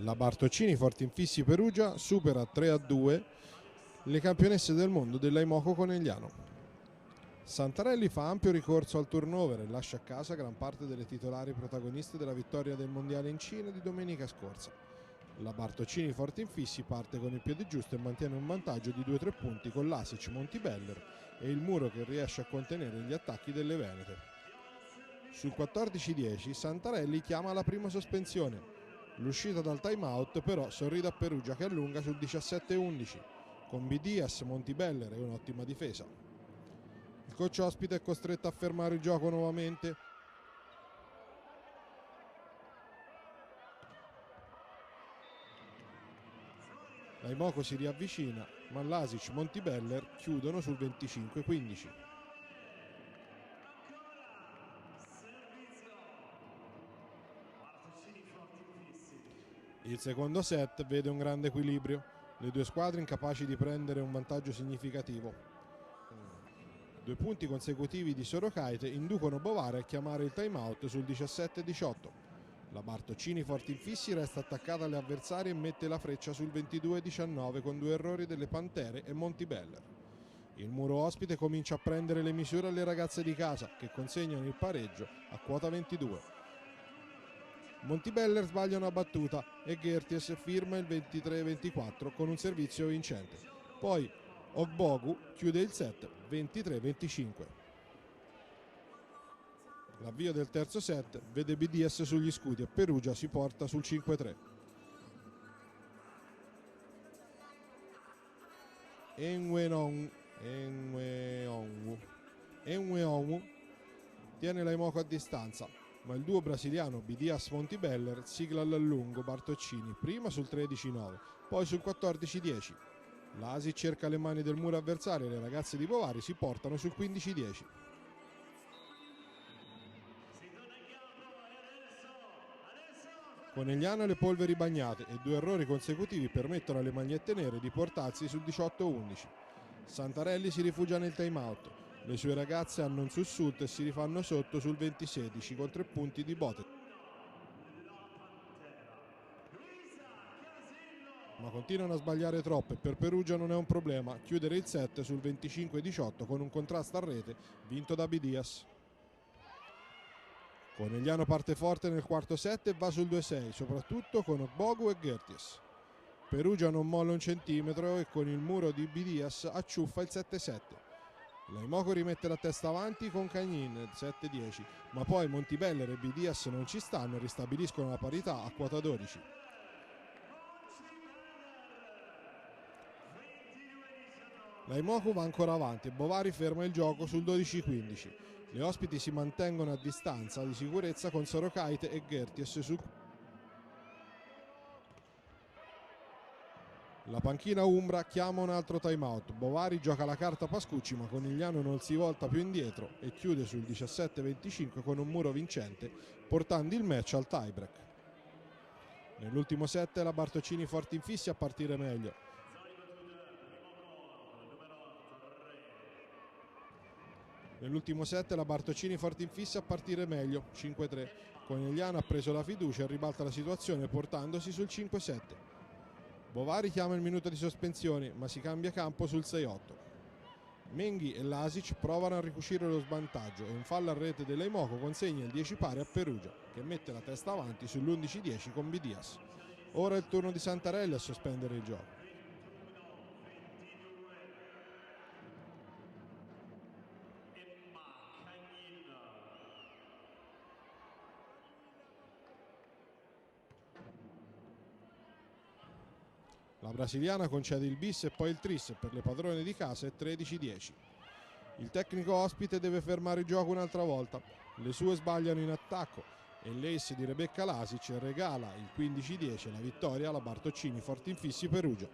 La Bartoccini Fortinfissi Perugia supera 3-2 le campionesse del mondo dell'Aimoko Conegliano. Santarelli fa ampio ricorso al turnover e lascia a casa gran parte delle titolari protagoniste della vittoria del mondiale in Cina di domenica scorsa. La Bartoccini Fortinfissi parte con il piede giusto e mantiene un vantaggio di 2-3 punti con l'Asic Montibeller e il Muro che riesce a contenere gli attacchi delle Venete. Sul 14-10 Santarelli chiama la prima sospensione. L'uscita dal time out però sorride a Perugia che allunga sul 17-11 con Bidias, Montibeller e un'ottima difesa. Il coach ospite è costretto a fermare il gioco nuovamente. L'Aimoko si riavvicina, ma l'Asic Montibeller chiudono sul 25-15. Il secondo set vede un grande equilibrio, le due squadre incapaci di prendere un vantaggio significativo. 2 punti consecutivi di Sorokaite inducono Bovare a chiamare il timeout sul 17-18. La Bartoccini Fortinfissi resta attaccata alle avversarie e mette la freccia sul 22-19 con 2 errori delle Pantere e Montibeller. Il Muro ospite comincia a prendere le misure alle ragazze di casa che consegnano il pareggio a quota 22. Montibeller sbaglia una battuta e Gerties firma il 23-24 con un servizio vincente. Poi Ogbogu chiude il set 23-25. L'avvio del terzo set vede BDS sugli scudi e Perugia si porta sul 5-3. Enweonwu tiene l'Aimoko a distanza, ma il duo brasiliano Bidias Montibeller sigla all'allungo Bartoccini prima sul 13-9, poi sul 14-10. L'Asi cerca le mani del muro avversario e le ragazze di Bovari si portano sul 15-10. Conegliano le polveri bagnate e 2 errori consecutivi permettono alle magliette nere di portarsi sul 18-11. Santarelli si rifugia nel timeout. Le sue ragazze hanno un sussulto e si rifanno sotto sul 20-16 con 3 punti di Botet. Ma continuano a sbagliare troppo e per Perugia non è un problema chiudere il set sul 25-18 con un contrasto a rete vinto da Bidias. Conegliano parte forte nel quarto set e va sul 2-6, soprattutto con Ogbogu e Gerties. Perugia non molla un centimetro e con il muro di Bidias acciuffa il 7-7. L'Aimoko rimette la testa avanti con Cagnin 7-10, ma poi Montibeller e Bidias non ci stanno e ristabiliscono la parità a quota 12. L'Aimoko va ancora avanti e Bovari ferma il gioco sul 12-15. Le ospiti si mantengono a distanza di sicurezza con Sorokaite e Gerties su. La panchina Umbra chiama un altro timeout. Bovari gioca la carta Pascucci, ma Conegliano non si volta più indietro e chiude sul 17-25 con un muro vincente, portando il match al tiebreak. Nell'ultimo set la Bartoccini Fortinfissi a partire meglio. Nell'ultimo set la Bartoccini Fortinfissi a partire meglio, 5-3. Conegliano ha preso la fiducia e ribalta la situazione portandosi sul 5-7. Bovari chiama il minuto di sospensione, ma si cambia campo sul 6-8. Menghi e Lasic provano a ricucire lo svantaggio e un fallo a rete dell'Aimoko consegna il 10 pari a Perugia, che mette la testa avanti sull'11-10 con Bidias. Ora è il turno di Santarelli a sospendere il gioco. La brasiliana concede il bis e poi il tris per le padrone di casa e 13-10. Il tecnico ospite deve fermare il gioco un'altra volta. Le sue sbagliano in attacco e l'ace di Rebecca Lasic regala il 15-10 e la vittoria alla Bartoccini Fortinfissi Perugia.